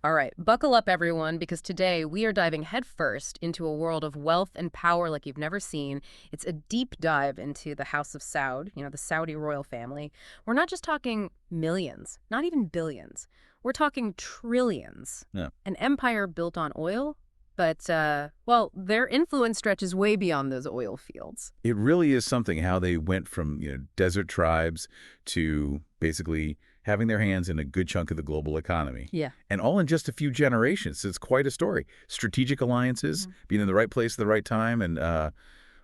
All right, buckle up, everyone, because today we are diving headfirst into a world of wealth and power like you've never seen. It's a deep dive into the House of Saud, the Saudi royal family. We're not just talking millions, not even billions. We're talking trillions. Yeah. An empire built on oil, but, well, their influence stretches way beyond those oil fields. It really is something how they went from, desert tribes to basically having their hands in a good chunk of the global economy. Yeah. And all in just a few generations. It's quite a story. Strategic alliances, being in the right place at the right time, and,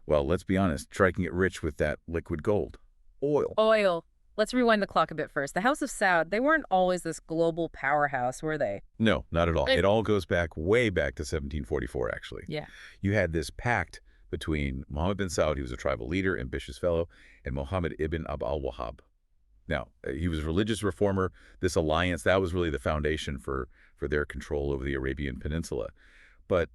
well, let's be honest, striking it rich with that liquid gold. Oil. Oil. Let's rewind the clock a bit first. The House of Saud, they weren't always this global powerhouse, were they? No, not at all. Right. It all goes back way back to 1744, actually. Yeah. You had this pact between Mohammed bin Saud, he was a tribal leader, ambitious fellow, and Mohammed ibn Abd al-Wahhab. Now, he was a religious reformer. This alliance, that was really the foundation for their control over the Arabian Peninsula. But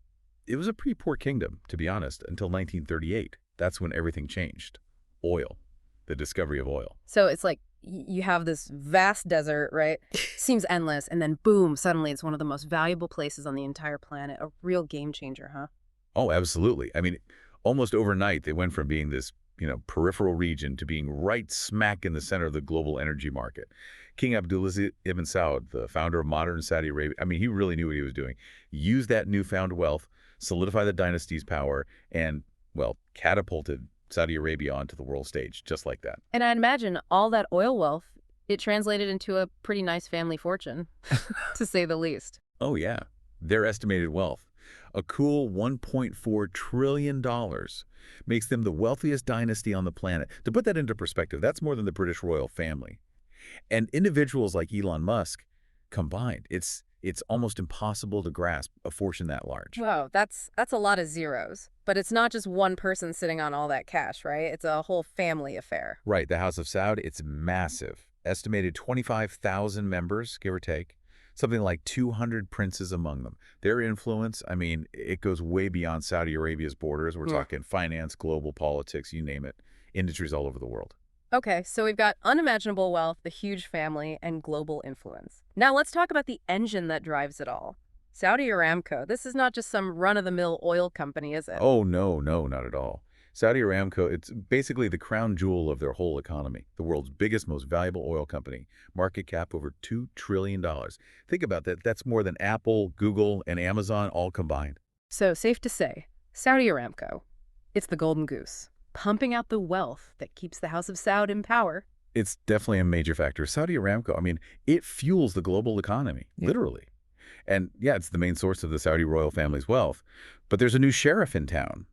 it was a pretty poor kingdom, to be honest, until 1938. That's when everything changed. Oil, the discovery of oil. So it's like you have this vast desert, right? Seems endless, and then boom, suddenly it's one of the most valuable places on the entire planet. A real game changer, huh? Oh, absolutely. I mean, almost overnight, they went from being this, peripheral region to being right smack in the center of the global energy market. King Abdulaziz ibn Saud, the founder of modern Saudi Arabia, I mean, he really knew what he was doing. He used that newfound wealth, solidify the dynasty's power, and, well, catapulted Saudi Arabia onto the world stage, just like that. And I imagine all that oil wealth, it translated into a pretty nice family fortune, to say the least. Oh, yeah. Their estimated wealth, a cool $1.4 trillion, makes them the wealthiest dynasty on the planet. To put that into perspective, that's more than the British royal family. And individuals like Elon Musk combined, it's almost impossible to grasp a fortune that large. Wow, that's a lot of zeros. But it's not just one person sitting on all that cash, right? It's a whole family affair. Right, the House of Saud, it's massive. Estimated 25,000 members, give or take. Something like 200 princes among them. Their influence, I mean, it goes way beyond Saudi Arabia's borders. We're talking finance, global politics, you name it, industries all over the world. Okay, so we've got unimaginable wealth, the huge family, and global influence. Now let's talk about the engine that drives it all. Saudi Aramco. This is not just some run-of-the-mill oil company, is it? Oh, no, no, not at all. Saudi Aramco, it's basically the crown jewel of their whole economy, the world's biggest, most valuable oil company, market cap over $2 trillion. Think about that. That's more than Apple, Google, and Amazon all combined. So, safe to say, Saudi Aramco, it's the golden goose, pumping out the wealth that keeps the House of Saud in power. It's definitely a major factor. Saudi Aramco, I mean, it fuels the global economy, literally. And yeah, it's the main source of the Saudi royal family's wealth. But there's a new sheriff in town.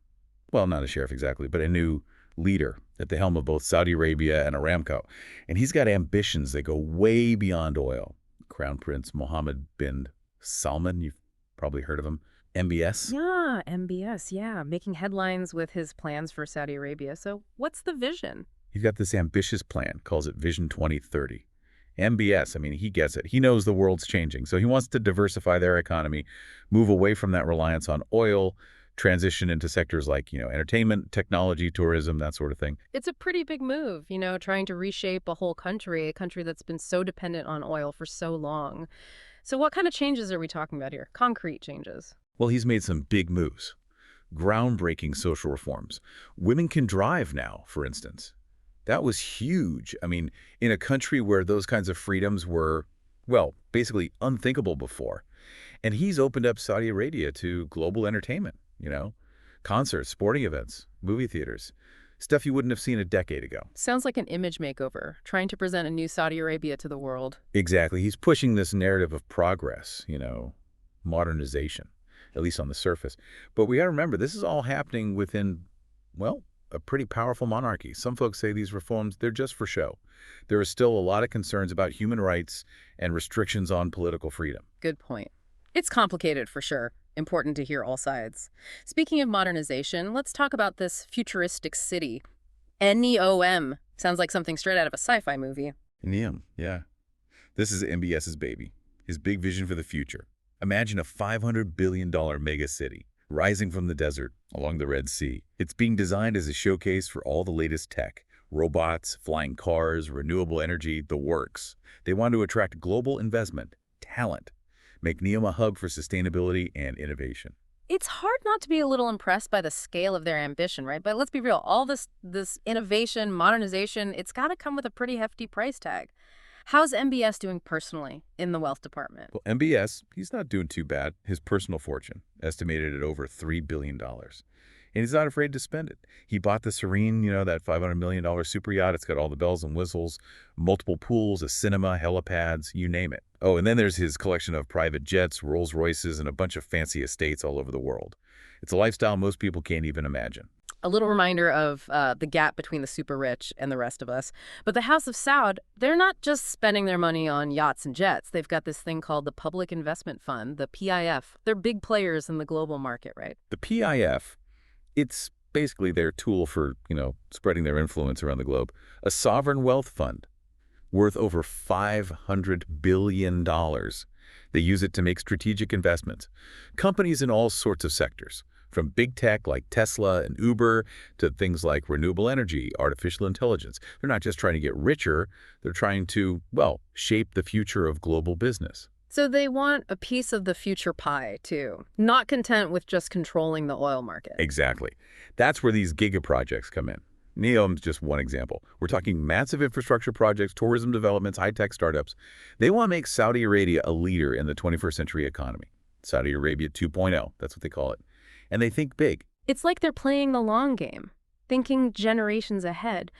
Well, not a sheriff exactly, but a new leader at the helm of both Saudi Arabia and Aramco. And he's got ambitions that go way beyond oil. Crown Prince Mohammed bin Salman, you've probably heard of him. MBS? Yeah, MBS, yeah, making headlines with his plans for Saudi Arabia. So what's the vision? He's got this ambitious plan, calls it Vision 2030. MBS, I mean, he gets it. He knows the world's changing. So he wants to diversify their economy, move away from that reliance on oil, transition into sectors like, entertainment, technology, tourism, that sort of thing. It's a pretty big move, trying to reshape a whole country, a country that's been so dependent on oil for so long. So what kind of changes are we talking about here? Concrete changes. Well, he's made some big moves. Groundbreaking social reforms. Women can drive now, for instance. That was huge. I mean, in a country where those kinds of freedoms were, well, basically unthinkable before. And he's opened up Saudi Arabia to global entertainment, concerts, sporting events, movie theaters, stuff you wouldn't have seen a decade ago. Sounds like an image makeover, trying to present a new Saudi Arabia to the world. Exactly. He's pushing this narrative of progress, modernization, at least on the surface. But we got to remember, this is all happening within, well, a pretty powerful monarchy. Some folks say these reforms, they're just for show. There are still a lot of concerns about human rights and restrictions on political freedom. Good point. It's complicated for sure. Important to hear all sides. Speaking of modernization, let's talk about this futuristic city. NEOM. Sounds like something straight out of a sci-fi movie. NEOM, yeah. This is MBS's baby, his big vision for the future. Imagine a $500 billion mega city rising from the desert along the Red Sea. It's being designed as a showcase for all the latest tech. Robots, flying cars, renewable energy, the works. They want to attract global investment, talent, make NEOM a hub for sustainability and innovation. It's hard not to be a little impressed by the scale of their ambition, right? But let's be real, all this innovation, modernization, it's got to come with a pretty hefty price tag. How's MBS doing personally in the wealth department? Well, MBS, he's not doing too bad. His personal fortune, estimated at over $3 billion. And he's not afraid to spend it. He bought the Serene, that $500 million super yacht. It's got all the bells and whistles, multiple pools, a cinema, helipads, you name it. Oh, and then there's his collection of private jets, Rolls Royces, and a bunch of fancy estates all over the world. It's a lifestyle most people can't even imagine. A little reminder of the gap between the super rich and the rest of us. But the House of Saud, they're not just spending their money on yachts and jets. They've got this thing called the Public Investment Fund, the PIF. They're big players in the global market, right? The PIF, it's basically their tool for, spreading their influence around the globe. A sovereign wealth fund worth over $500 billion. They use it to make strategic investments. Companies in all sorts of sectors, from big tech like Tesla and Uber to things like renewable energy, artificial intelligence. They're not just trying to get richer, they're trying to, shape the future of global business. So they want a piece of the future pie, too, not content with just controlling the oil market. Exactly. That's where these giga projects come in. NEOM's just one example. We're talking massive infrastructure projects, tourism developments, high-tech startups. They want to make Saudi Arabia a leader in the 21st century economy. Saudi Arabia 2.0, that's what they call it. And they think big. It's like they're playing the long game, thinking generations ahead.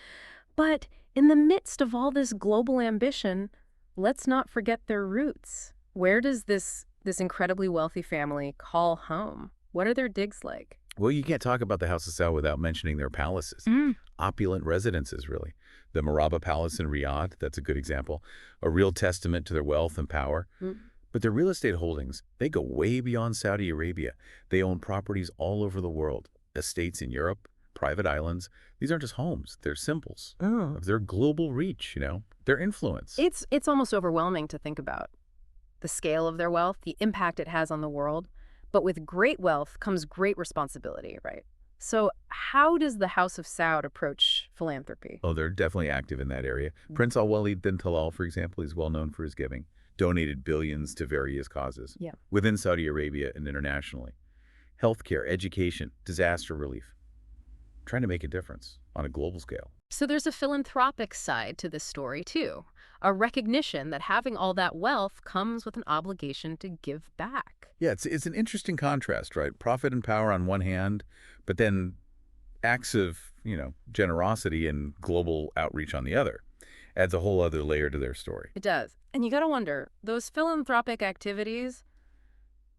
But in the midst of all this global ambition, let's not forget their roots. Where does this incredibly wealthy family call home? What are their digs like? Well, you can't talk about the House of Saud without mentioning their palaces. Opulent residences, really. The Maraba Palace in Riyadh, that's a good example. A real testament to their wealth and power. But their real estate holdings, they go way beyond Saudi Arabia. They own properties all over the world. Estates in Europe, private islands. These aren't just homes. They're symbols of their global reach, their influence. It's almost overwhelming to think about. The scale of their wealth, the impact it has on the world. But with great wealth comes great responsibility, right? So how does the House of Saud approach philanthropy? Oh, they're definitely active in that area. Prince Al-Walid bin Talal, for example, is well known for his giving. Donated billions to various causes within Saudi Arabia and internationally. Healthcare, education, disaster relief. Trying to make a difference on a global scale. So there's a philanthropic side to this story, too. A recognition that having all that wealth comes with an obligation to give back. Yeah, it's an interesting contrast, right? Profit and power on one hand, but then acts of, generosity and global outreach on the other. Adds a whole other layer to their story. It does. And you got to wonder, those philanthropic activities,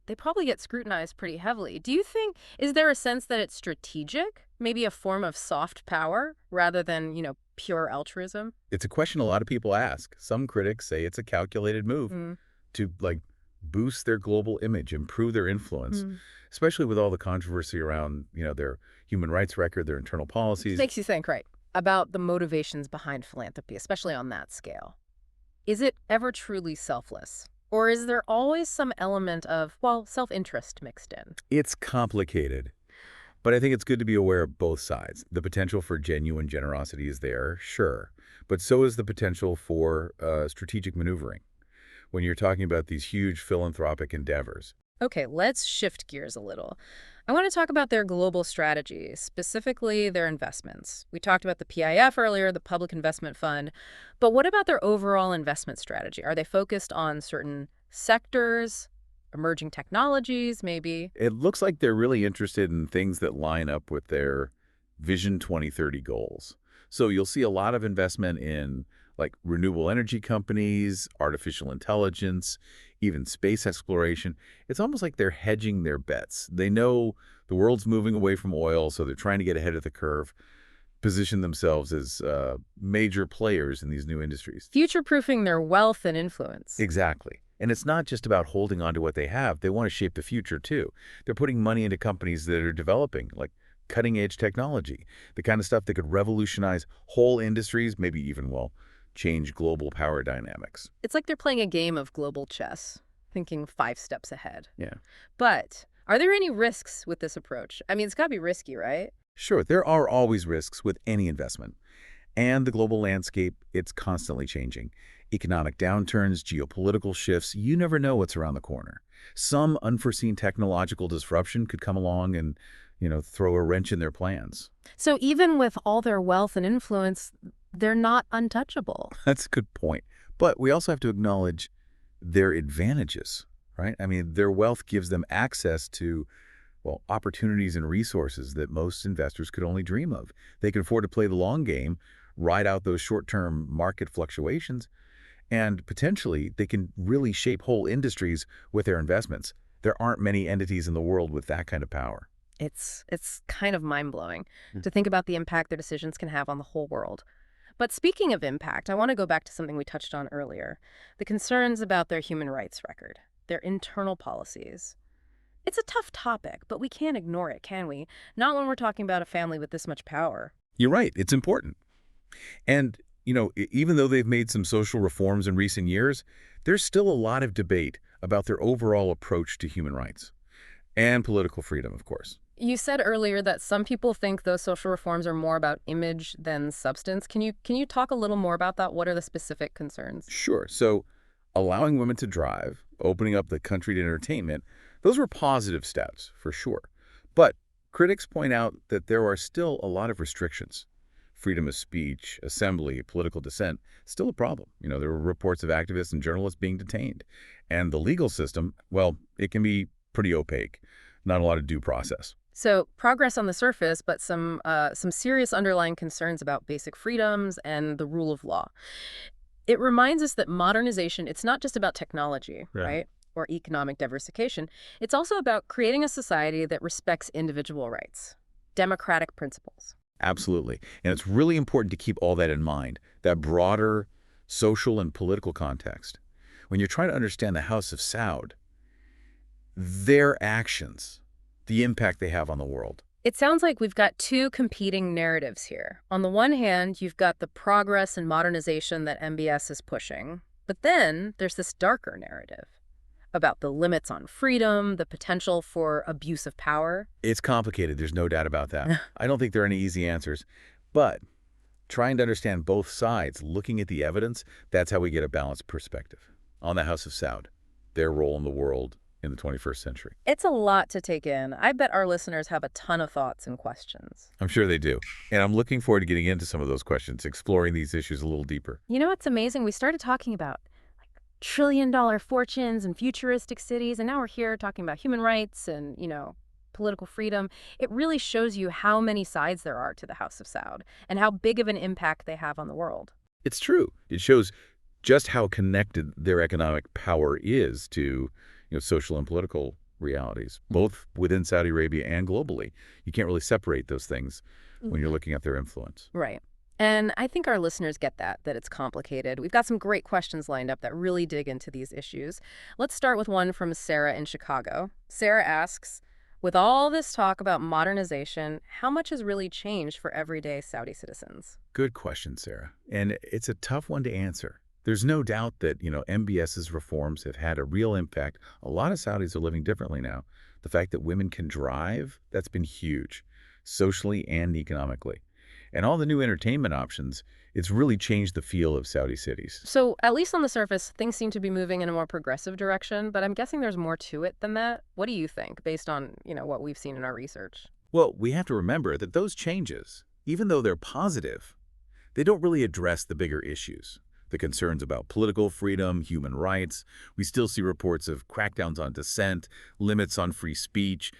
they probably get scrutinized pretty heavily. Do you think, is there a sense that it's strategic? Maybe a form of soft power rather than, pure altruism? It's a question a lot of people ask. Some critics say it's a calculated move to, boost their global image, improve their influence, especially with all the controversy around, their human rights record, their internal policies. Makes you think, right, about the motivations behind philanthropy, especially on that scale. Is it ever truly selfless? Or is there always some element of, self-interest mixed in? It's complicated. But I think it's good to be aware of both sides. The potential for genuine generosity is there, sure. But so is the potential for strategic maneuvering when you're talking about these huge philanthropic endeavors. Okay, let's shift gears a little. I want to talk about their global strategy, specifically their investments. We talked about the PIF earlier, the Public Investment Fund. But what about their overall investment strategy? Are they focused on certain sectors, emerging technologies, maybe? It looks like they're really interested in things that line up with their Vision 2030 goals. So you'll see a lot of investment in renewable energy companies, artificial intelligence, even space exploration. It's almost like they're hedging their bets. They know the world's moving away from oil, so they're trying to get ahead of the curve, position themselves as major players in these new industries. Future-proofing their wealth and influence. Exactly. And it's not just about holding on to what they have. They want to shape the future, too. They're putting money into companies that are developing, cutting-edge technology, the kind of stuff that could revolutionize whole industries, maybe even, change global power dynamics. It's like they're playing a game of global chess, thinking 5 steps ahead. Yeah. But are there any risks with this approach? I mean, it's got to be risky, right? Sure, there are always risks with any investment. And the global landscape, it's constantly changing. Economic downturns, geopolitical shifts, you never know what's around the corner. Some unforeseen technological disruption could come along and, throw a wrench in their plans. So even with all their wealth and influence, they're not untouchable. That's a good point. But we also have to acknowledge their advantages, right? I mean, their wealth gives them access to, well, opportunities and resources that most investors could only dream of. They can afford to play the long game, ride out those short-term market fluctuations, and potentially they can really shape whole industries with their investments. There aren't many entities in the world with that kind of power. It's kind of mind-blowing to think about the impact their decisions can have on the whole world. But speaking of impact, I want to go back to something we touched on earlier, the concerns about their human rights record, their internal policies. It's a tough topic, but we can't ignore it, can we? Not when we're talking about a family with this much power. You're right. It's important. And, even though they've made some social reforms in recent years, there's still a lot of debate about their overall approach to human rights and political freedom, of course. You said earlier that some people think those social reforms are more about image than substance. Can you talk a little more about that? What are the specific concerns? Sure. So allowing women to drive, opening up the country to entertainment, those were positive steps, for sure. But critics point out that there are still a lot of restrictions. Freedom of speech, assembly, political dissent, still a problem. There were reports of activists and journalists being detained. And the legal system, well, it can be pretty opaque. Not a lot of due process. So progress on the surface, but some serious underlying concerns about basic freedoms and the rule of law. It reminds us that modernization, it's not just about technology, right? Or economic diversification. It's also about creating a society that respects individual rights, democratic principles. Absolutely. And it's really important to keep all that in mind, that broader social and political context. When you're trying to understand the House of Saud, their actions, the impact they have on the world. It sounds like we've got two competing narratives here. On the one hand, you've got the progress and modernization that MBS is pushing. But then there's this darker narrative about the limits on freedom, the potential for abuse of power. It's complicated. There's no doubt about that. I don't think there are any easy answers. But trying to understand both sides, looking at the evidence, that's how we get a balanced perspective on the House of Saud, their role in the world in the 21st century. It's a lot to take in. I bet our listeners have a ton of thoughts and questions. I'm sure they do. And I'm looking forward to getting into some of those questions, exploring these issues a little deeper. You know what's amazing? We started talking about trillion-dollar fortunes and futuristic cities, and now we're here talking about human rights and, political freedom. It really shows you how many sides there are to the House of Saud and how big of an impact they have on the world. It's true. It shows just how connected their economic power is to social and political realities, both within Saudi Arabia and globally. You can't really separate those things when you're looking at their influence. Right. And I think our listeners get that it's complicated. We've got some great questions lined up that really dig into these issues. Let's start with one from Sarah in Chicago. Sarah asks, with all this talk about modernization, how much has really changed for everyday Saudi citizens? Good question, Sarah. And it's a tough one to answer. There's no doubt that, MBS's reforms have had a real impact. A lot of Saudis are living differently now. The fact that women can drive, that's been huge, socially and economically. And all the new entertainment options, it's really changed the feel of Saudi cities. So at least on the surface, things seem to be moving in a more progressive direction, but I'm guessing there's more to it than that. What do you think, based on, what we've seen in our research? Well, we have to remember that those changes, even though they're positive, they don't really address the bigger issues. The concerns about political freedom, human rights. We still see reports of crackdowns on dissent, limits on free speech,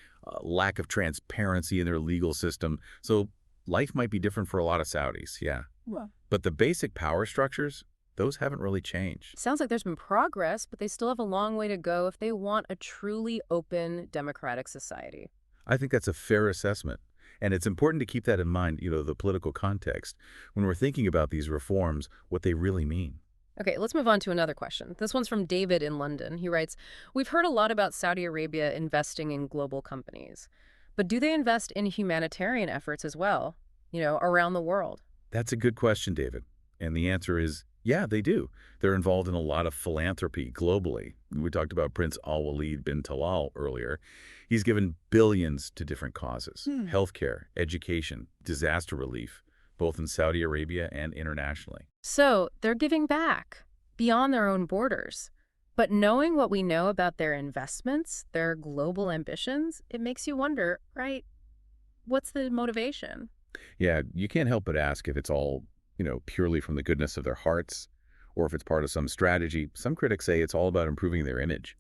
lack of transparency in their legal system. So life might be different for a lot of Saudis, yeah. Well, but the basic power structures, those haven't really changed. Sounds like there's been progress, but they still have a long way to go if they want a truly open, democratic society. I think that's a fair assessment. And it's important to keep that in mind, the political context, when we're thinking about these reforms, what they really mean. Okay, let's move on to another question. This one's from David in London. He writes, we've heard a lot about Saudi Arabia investing in global companies. But do they invest in humanitarian efforts as well, around the world? That's a good question, David. And the answer is, yeah, they do. They're involved in a lot of philanthropy globally. We talked about Prince Al-Walid bin Talal earlier. He's given billions to different causes, healthcare, education, disaster relief, both in Saudi Arabia and internationally. So they're giving back. beyond their own borders. But knowing what we know about their investments, their global ambitions, it makes you wonder, right, what's the motivation? Yeah, you can't help but ask if it's all, purely from the goodness of their hearts or if it's part of some strategy. Some critics say it's all about improving their image,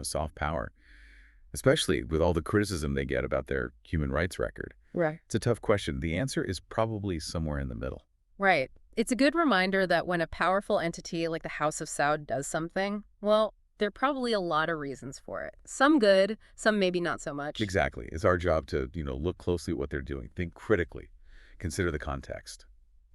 soft power, especially with all the criticism they get about their human rights record. Right. It's a tough question. The answer is probably somewhere in the middle. Right. It's a good reminder that when a powerful entity like the House of Saud does something, well, there are probably a lot of reasons for it. Some good, some maybe not so much. Exactly. It's our job to, look closely at what they're doing, think critically, consider the context.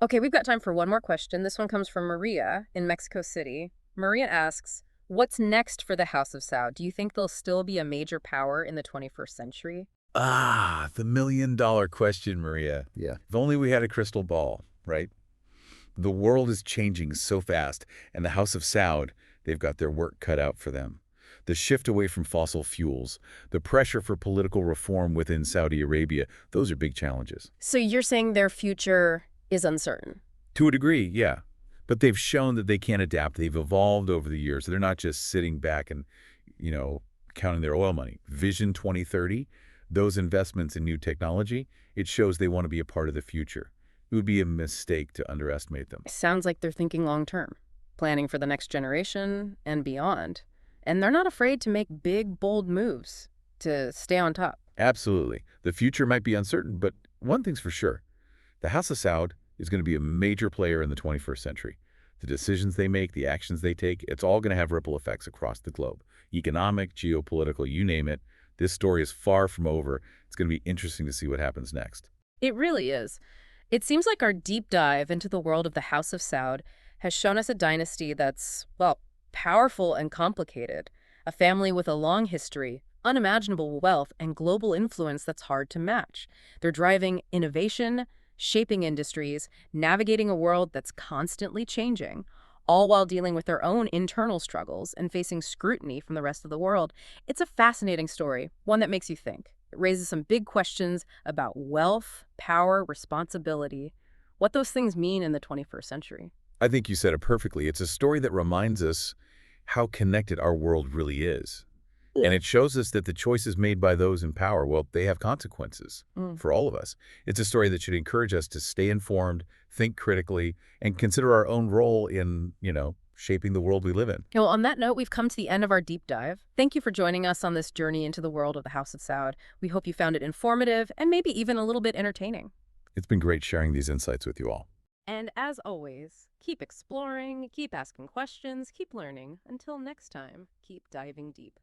Okay, we've got time for one more question. This one comes from Maria in Mexico City. Maria asks, what's next for the House of Saud? Do you think they'll still be a major power in the 21st century? Ah, the million-dollar question, Maria. Yeah. If only we had a crystal ball, right? The world is changing so fast, and the House of Saud, they've got their work cut out for them. The shift away from fossil fuels, the pressure for political reform within Saudi Arabia, those are big challenges. So you're saying their future is uncertain? To a degree, yeah. But they've shown that they can adapt. They've evolved over the years. They're not just sitting back and, counting their oil money. Vision 2030, those investments in new technology, it shows they want to be a part of the future. It would be a mistake to underestimate them. Sounds like they're thinking long term, planning for the next generation and beyond. And they're not afraid to make big, bold moves to stay on top. Absolutely. The future might be uncertain, but one thing's for sure. The House of Saud is going to be a major player in the 21st century. The decisions they make, the actions they take, it's all going to have ripple effects across the globe. Economic, geopolitical, you name it. This story is far from over. It's going to be interesting to see what happens next. It really is. It seems like our deep dive into the world of the House of Saud has shown us a dynasty that's, well, powerful and complicated, a family with a long history, unimaginable wealth, and global influence that's hard to match. They're driving innovation, shaping industries, navigating a world that's constantly changing, all while dealing with their own internal struggles and facing scrutiny from the rest of the world. It's a fascinating story, one that makes you think. It raises some big questions about wealth, power, responsibility, what those things mean in the 21st century. I think you said it perfectly. It's a story that reminds us how connected our world really is. And it shows us that the choices made by those in power, well, they have consequences for all of us. It's a story that should encourage us to stay informed, think critically, and consider our own role in, shaping the world we live in. Well, on that note, we've come to the end of our deep dive. Thank you for joining us on this journey into the world of the House of Saud. We hope you found it informative and maybe even a little bit entertaining. It's been great sharing these insights with you all. And as always, keep exploring, keep asking questions, keep learning. Until next time, keep diving deep.